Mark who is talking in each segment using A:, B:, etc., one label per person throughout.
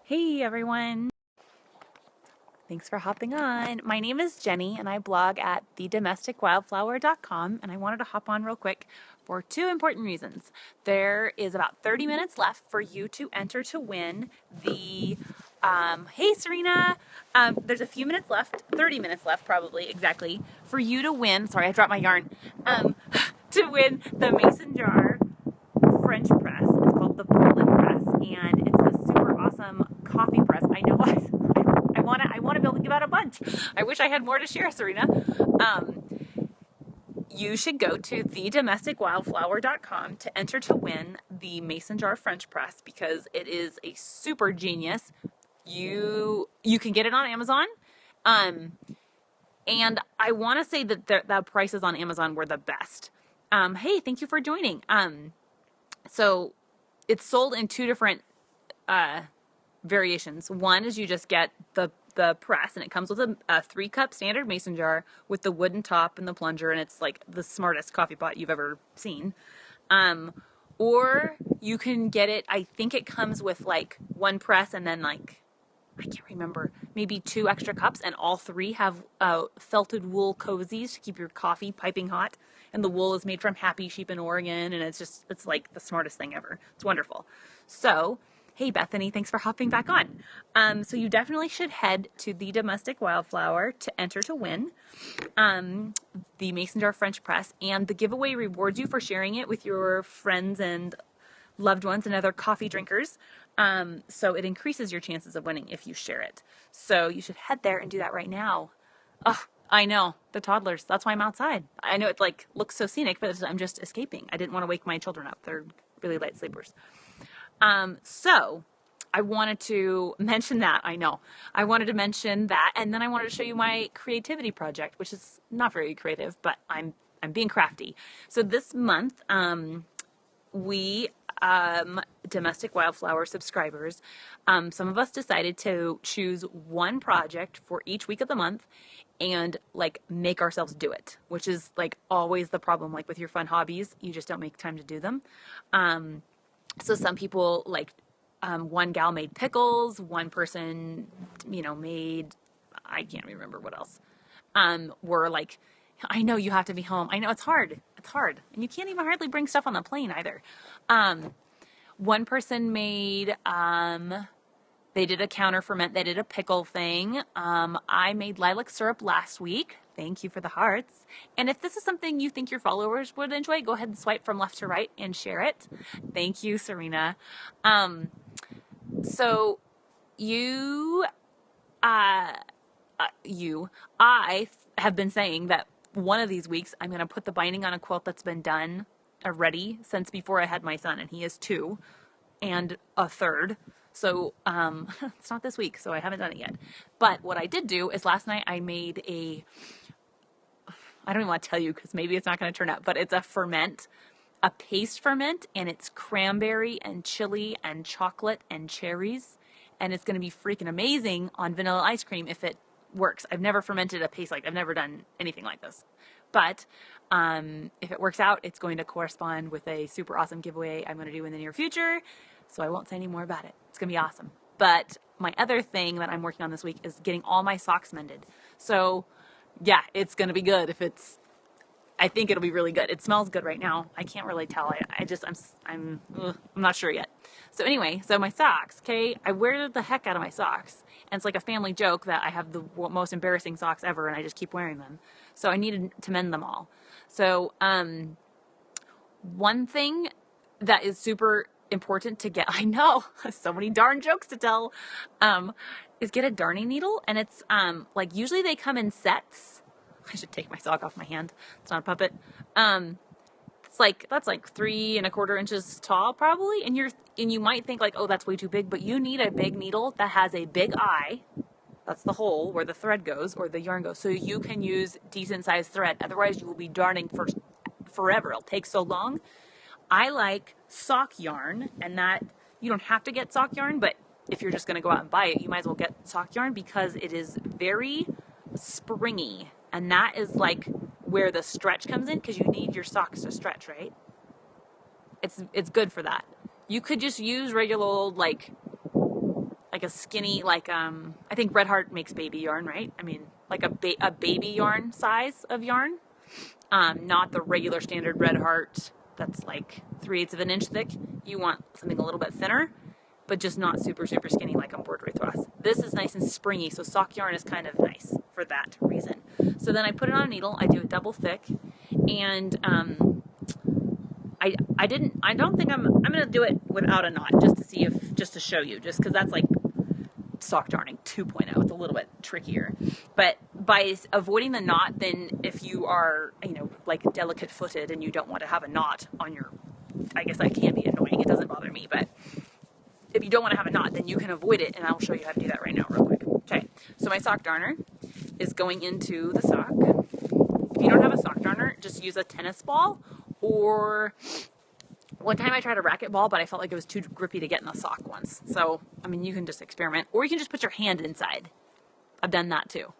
A: Hey everyone! Thanks for hopping on. My name is Jenny and I blog at thedomesticwildflower.com, and I wanted to hop on real quick for two important reasons. There is about 30 minutes left for you to enter to win the hey Serena! There's a few minutes left, 30 minutes left probably, exactly, for you to win, sorry I dropped my yarn, to win the mason jar French press. It's called the Poland press, and it's a super awesome coffee press. I know I want to be able to give out a bunch. I wish I had more to share, Serena. You should go to thedomesticwildflower.com to enter to win the mason jar French press because it is a super genius. You can get it on Amazon. And I want to say that the prices on Amazon were the best. Hey, thank you for joining. So it's sold in two different variations. One is you just get the press, and it comes with a 3-cup standard mason jar with the wooden top and the plunger, and it's like the smartest coffee pot you've ever seen. Or you can get it, I think it comes with like one press and then like, I can't remember, maybe 2 extra cups, and all 3 have felted wool cozies to keep your coffee piping hot. And the wool is made from happy sheep in Oregon, and it's like the smartest thing ever. It's wonderful. So, hey Bethany, thanks for hopping back on. So you definitely should head to the Domestic Wildflower to enter to win the mason jar French press, and the giveaway rewards you for sharing it with your friends and loved ones and other coffee drinkers. So it increases your chances of winning if you share it. So you should head there and do that right now. Oh, I know, the toddlers. That's why I'm outside. I know it like looks so scenic, but I'm just escaping. I didn't want to wake my children up. They're really light sleepers. So I wanted to mention that. I know. I wanted to mention that, and then I wanted to show you my creativity project, which is not very creative, but I'm being crafty. So this month, we Domestic Wildflower subscribers, some of us decided to choose one project for each week of the month and like make ourselves do it, which is like always the problem. Like with your fun hobbies, you just don't make time to do them. So some people like, one gal made pickles, one person, made, I can't remember what else, were like, I know you have to be home. I know it's hard. It's hard. And you can't even hardly bring stuff on the plane either. One person made, they did a counter ferment. They did a pickle thing. I made lilac syrup last week. Thank you for the hearts. And if this is something you think your followers would enjoy, go ahead and swipe from left to right and share it. Thank you, Serena. So I have been saying that one of these weeks I'm going to put the binding on a quilt that's been done already since before I had my son, and he is 2 and a third. So it's not this week, so I haven't done it yet. But what I did do is last night I made I don't even want to tell you because maybe it's not going to turn out, but it's a paste ferment, and it's cranberry and chili and chocolate and cherries, and it's going to be freaking amazing on vanilla ice cream if it works. I've never fermented a paste I've never done anything like this. But if it works out, it's going to correspond with a super awesome giveaway I'm going to do in the near future. So I won't say any more about it. It's going to be awesome. But my other thing that I'm working on this week is getting all my socks mended. So yeah, it's going to be good I think it'll be really good. It smells good right now. I can't really tell. I'm not sure yet. So anyway, so my socks, okay? I wear the heck out of my socks. And it's like a family joke that I have the most embarrassing socks ever, and I just keep wearing them. So I needed to mend them all. So one thing that is super important to get, I know, so many darn jokes to tell, is get a darning needle. And it's like usually they come in sets. I should take my sock off my hand. It's not a puppet. That's like 3 1/4 inches tall probably. And you might think like, oh, that's way too big, but you need a big needle that has a big eye. That's the hole where the thread goes or the yarn goes. So you can use decent sized thread. Otherwise you will be darning for forever. It'll take so long. I like sock yarn, and that you don't have to get sock yarn, but if you're just going to go out and buy it, you might as well get sock yarn because it is very springy. And that is like where the stretch comes in, because you need your socks to stretch, right? It's good for that. You could just use regular old like like a skinny, like, I think Red Heart makes baby yarn, right? I mean, like a baby yarn size of yarn. Not the regular standard Red Heart that's like 3/8 of an inch thick. You want something a little bit thinner, but just not super, super skinny like embroidery thread. This is nice and springy, so sock yarn is kind of nice for that reason. So then I put it on a needle, I do it double thick, and I don't think I'm gonna do it without a knot just to see if, just to show you, just because that's like sock darning 2.0. It's a little bit trickier, but by avoiding the knot, then if you are, you know, like delicate footed and you don't want to have a knot on your, I guess that can be annoying. It doesn't bother me, but if you don't want to have a knot, then you can avoid it, and I'll show you how to do that right now real quick. Okay, so my sock darner is going into the sock. If you don't have a sock darner, just use a tennis ball, or one time I tried a racquetball, but I felt like it was too grippy to get in the sock once. So, I mean, you can just experiment, or you can just put your hand inside. I've done that too.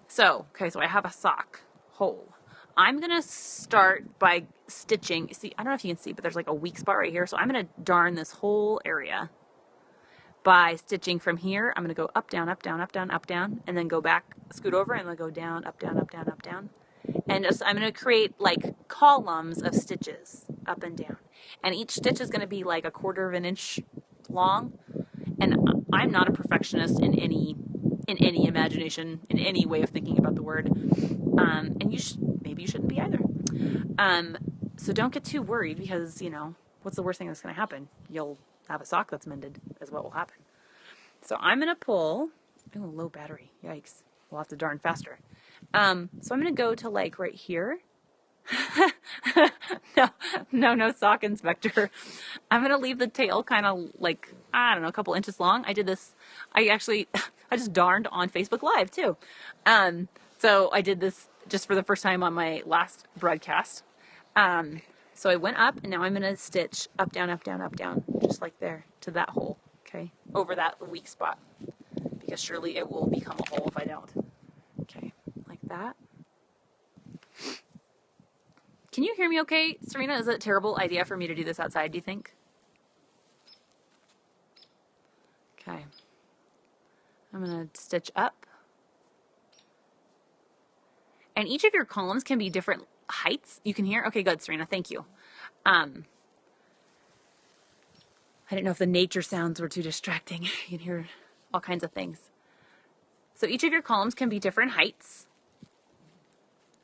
A: So, okay, so I have a sock hole. I'm going to start by stitching. See, I don't know if you can see, but there's like a weak spot right here. So I'm going to darn this whole area by stitching from here. I'm going to go up, down, up, down, up, down, up, down, and then go back, scoot over, and then go down, up, down, up, down, up, down. And just, I'm going to create like columns of stitches up and down. And each stitch is going to be like 1/4 of an inch long. And I'm not a perfectionist in any imagination, in any way of thinking about the word. And maybe you shouldn't be either. So don't get too worried, because, you know, what's the worst thing that's going to happen? You'll have a sock that's mended, is what will happen. So I'm going to pull, low battery, yikes. We'll have to darn faster. So I'm going to go to like right here. No, sock inspector. I'm going to leave the tail kind of like, I don't know, a couple inches long. I did this, I just darned on Facebook Live too. So I did this just for the first time on my last broadcast. So I went up, and now I'm going to stitch up, down, up, down, up, down, just like there to that hole. Okay. Over that weak spot, because surely it will become a hole if I don't. Okay. Like that. Can you hear me okay, Serena? Is it a terrible idea for me to do this outside, do you think? Okay. I'm going to stitch up. And each of your columns can be different heights. You can hear? Okay, good, Serena. Thank you. I didn't know if the nature sounds were too distracting. You can hear all kinds of things. So each of your columns can be different heights.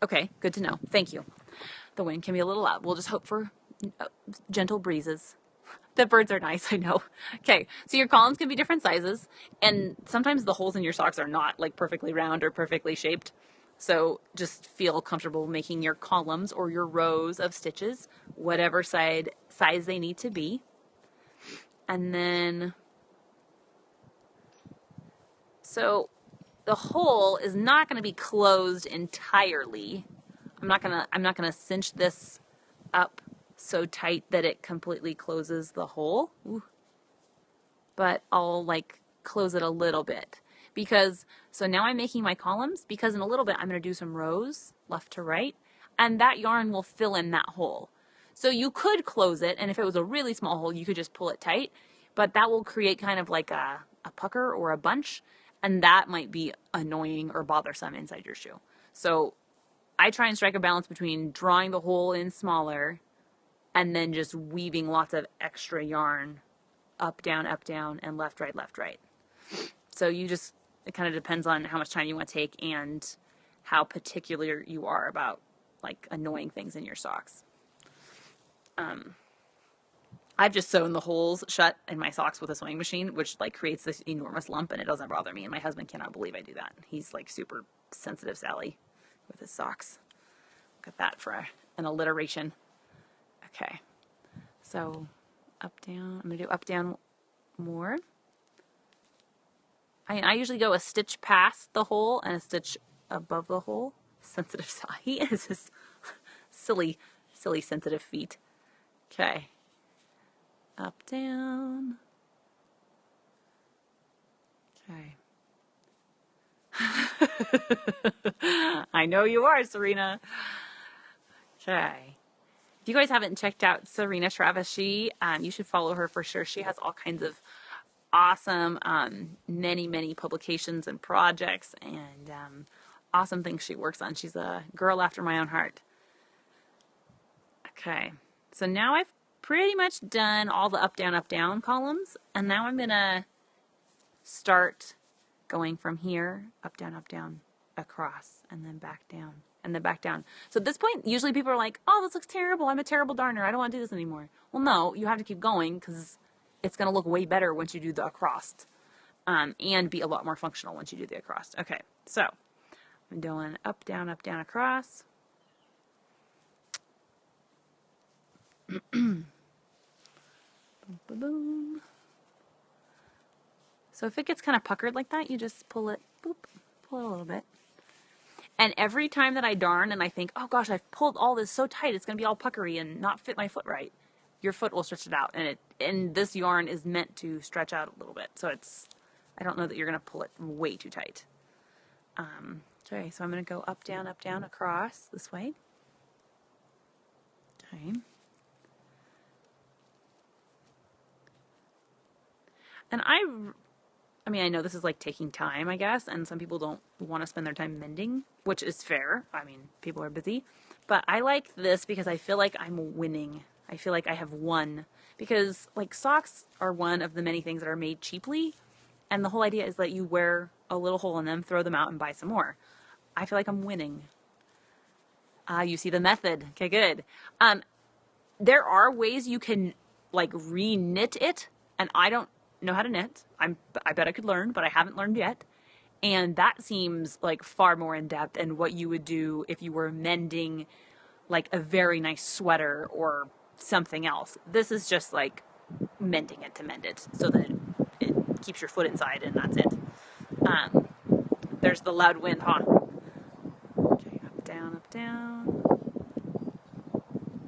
A: Okay, good to know. Thank you. The wind can be a little loud. We'll just hope for gentle breezes. The birds are nice, I know. Okay, so your columns can be different sizes, and sometimes the holes in your socks are not like perfectly round or perfectly shaped. So just feel comfortable making your columns or your rows of stitches whatever size they need to be. And then, so the hole is not going to be closed entirely. I'm not gonna cinch this up so tight that it completely closes the hole. Ooh. But I'll like close it a little bit, because so now I'm making my columns, because in a little bit I'm going to do some rows left to right, and that yarn will fill in that hole. So you could close it, and if it was a really small hole, you could just pull it tight, but that will create kind of like a pucker or a bunch, and that might be annoying or bothersome inside your shoe. So I try and strike a balance between drawing the hole in smaller and then just weaving lots of extra yarn up, down, and left, right, left, right. So it kind of depends on how much time you want to take and how particular you are about like annoying things in your socks. I've just sewn the holes shut in my socks with a sewing machine, which like creates this enormous lump, and it doesn't bother me. And my husband cannot believe I do that. He's like super sensitive Sally with his socks. Look at that for an alliteration. Okay, so up, down. I'm going to do up, down more. I usually go a stitch past the hole and a stitch above the hole. Sensitive Sally. He is his silly sensitive feet. Okay. Up, down. Okay. I know you are, Serena. Okay. If you guys haven't checked out Serena Travis, you should follow her for sure. She has all kinds of awesome, many publications and projects and awesome things she works on. She's a girl after my own heart. Okay, so now I've pretty much done all the up, down columns, and now I'm gonna start going from here, up, down, across, and then back down, and then back down. So at this point, usually people are like, oh, this looks terrible. I'm a terrible darner. I don't want to do this anymore. Well, no, you have to keep going because it's going to look way better once you do the across, and be a lot more functional once you do the across. Okay, so I'm doing up, down, across. Boom, boom, boom. So if it gets kind of puckered like that, you just pull it, boop, pull it a little bit. And every time that I darn and I think, oh gosh, I've pulled all this so tight, it's going to be all puckery and not fit my foot right, your foot will stretch it out. And this yarn is meant to stretch out a little bit. So I don't know that you're going to pull it way too tight. Okay, so I'm going to go up, down, across this way. Okay. And I mean, I know this is like taking time, I guess, and some people don't want to spend their time mending, which is fair. I mean, people are busy. But I like this because I feel like I'm winning. I feel like I have won. Because, like, socks are one of the many things that are made cheaply, and the whole idea is that you wear a little hole in them, throw them out, and buy some more. I feel like I'm winning. You see the method. Okay, good. There are ways you can, like, re-knit it, and I don't know how to knit. I bet I could learn, but I haven't learned yet. And that seems like far more in depth and what you would do if you were mending like a very nice sweater or something else. This is just like mending it to mend it so that it keeps your foot inside and that's it. There's the loud wind, huh? Okay, up, down.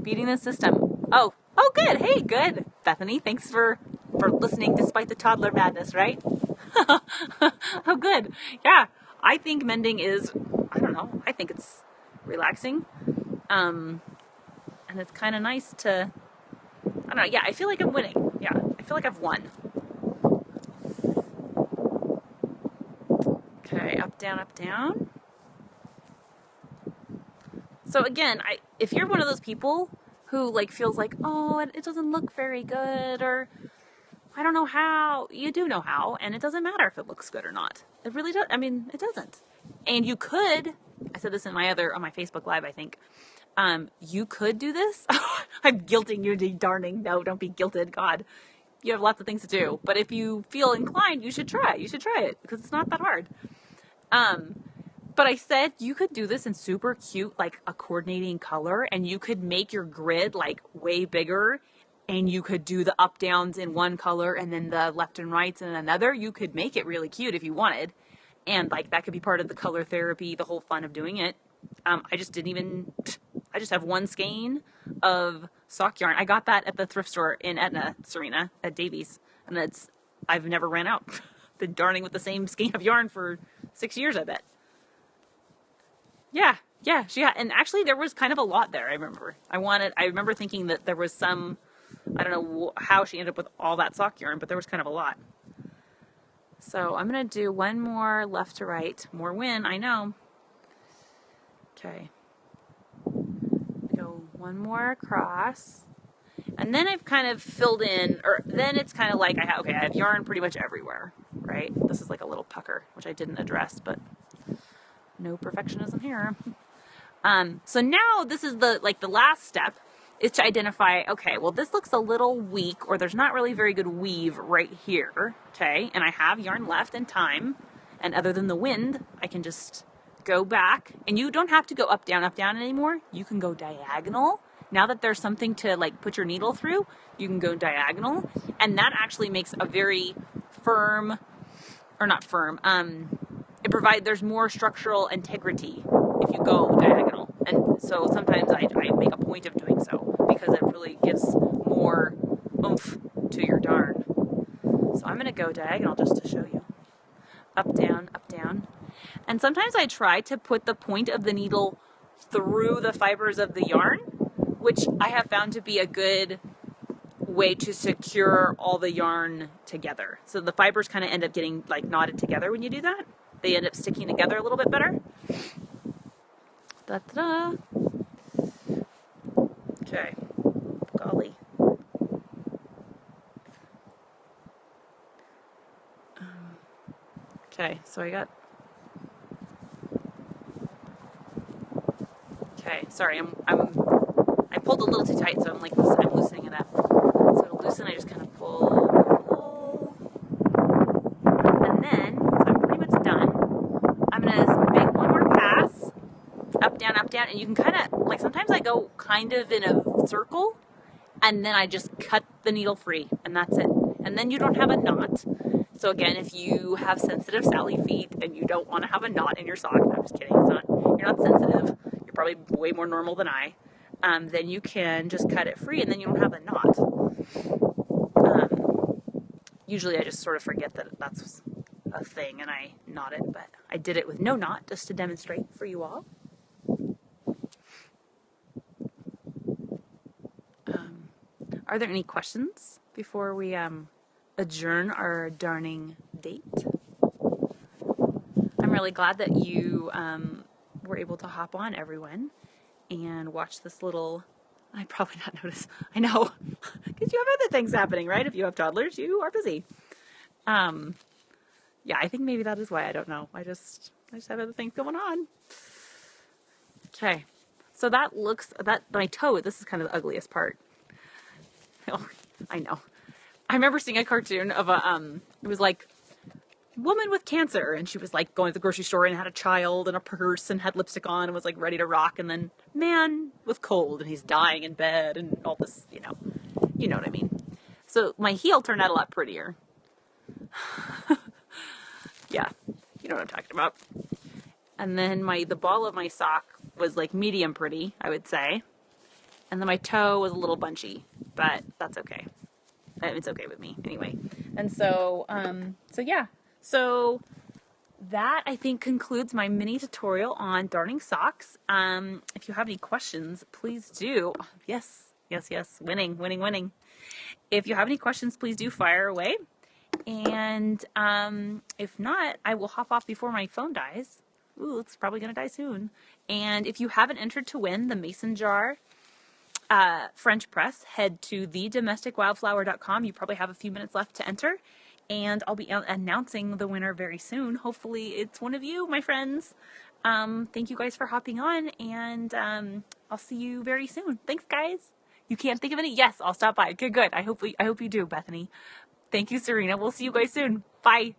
A: Beating the system. Oh, good. Hey, good. Bethany, thanks for listening despite the toddler madness, right? Oh, good. Yeah, I think mending is, I don't know, I think it's relaxing. And it's kind of nice to, I don't know, yeah, I feel like I'm winning. Yeah, I feel like I've won. Okay, up, down. So again, if you're one of those people who like feels like, oh, it doesn't look very good, or I don't know how, you do know how, and it doesn't matter if it looks good or not. It really does. I mean, it doesn't. And you could, I said this on my Facebook Live, I think, you could do this. I'm guilting you to darning. No, don't be guilted. God, you have lots of things to do. But if you feel inclined, you should try. You should try it because it's not that hard. But I said you could do this in super cute, like a coordinating color, and you could make your grid like way bigger, and you could do the up downs in one color and then the left and rights in another. You could make it really cute if you wanted. And like that could be part of the color therapy, the whole fun of doing it. I just have one skein of sock yarn. I got that at the thrift store in Etna, Serena, at Davies. And I've never ran out. Been darning with the same skein of yarn for 6 years, I bet. Yeah. And actually there was kind of a lot there, I remember. I remember thinking that there was some, I don't know how she ended up with all that sock yarn, but there was kind of a lot. So I'm going to do one more left to right. More win, I know. Okay. Go one more across. And then I've kind of filled in, or then it's kind of like, I have yarn pretty much everywhere, right? This is like a little pucker, which I didn't address, but no perfectionism here. So now this is the last step is to identify, okay, well, this looks a little weak, or there's not really very good weave right here, okay? And I have yarn left and time, and other than the wind, I can just go back, and you don't have to go up, down anymore. You can go diagonal. Now that there's something to like put your needle through, you can go diagonal, and that actually makes a very firm, or not firm, there's more structural integrity if you go diagonal. And so sometimes I make a point of doing so because it really gives more oomph to your darn. So I'm going to go diagonal just to show you. Up, down. And sometimes I try to put the point of the needle through the fibers of the yarn, which I have found to be a good way to secure all the yarn together. So the fibers kind of end up getting like knotted together when you do that. They end up sticking together a little bit better. Da-da-da. Okay. Golly. Okay, so I got... Okay, sorry, I pulled a little too tight, so I'm loosening it up. So to loosen, I just kind of pull, and then, so I'm pretty much done. I'm gonna make one more pass, up, down, and you can kind of, like sometimes I go kind of in a circle, and then I just cut the needle free, and that's it. And then you don't have a knot. So again, if you have sensitive Sally feet and you don't want to have a knot in your sock, no, I'm just kidding, you're not sensitive, you're probably way more normal than I, then you can just cut it free and then you don't have a knot. Usually I just sort of forget that that's a thing and I knot it, but I did it with no knot just to demonstrate for you all. Are there any questions before we adjourn our darning date? I'm really glad that you were able to hop on, everyone, and watch this little... I probably not notice. I know, because you have other things happening, right? If you have toddlers, you are busy. Yeah, I think maybe that is why. I don't know. I just have other things going on. Okay, so that my toe. This is kind of the ugliest part. Oh, I know. I remember seeing a cartoon of it was like woman with cancer, and she was like going to the grocery store and had a child and a purse and had lipstick on and was like ready to rock, and then man with cold and he's dying in bed and all this, you know what I mean. So my heel turned out a lot prettier. Yeah, you know what I'm talking about. And then the ball of my sock was like medium pretty, I would say, and then my toe was a little bunchy, but that's okay. It's okay with me anyway. And so, yeah. So that, I think, concludes my mini tutorial on darning socks. If you have any questions, please do. Yes. Winning. If you have any questions, please do fire away. And if not, I will hop off before my phone dies. Ooh, it's probably going to die soon. And if you haven't entered to win the Mason Jar French press, head to thedomesticwildflower.com. You probably have a few minutes left to enter, and I'll be announcing the winner very soon. Hopefully it's one of you, my friends. Thank you guys for hopping on, and I'll see you very soon. Thanks, guys. You can't think of any? Yes, I'll stop by. Good. I hope you do, Bethany. Thank you, Serena. We'll see you guys soon. Bye.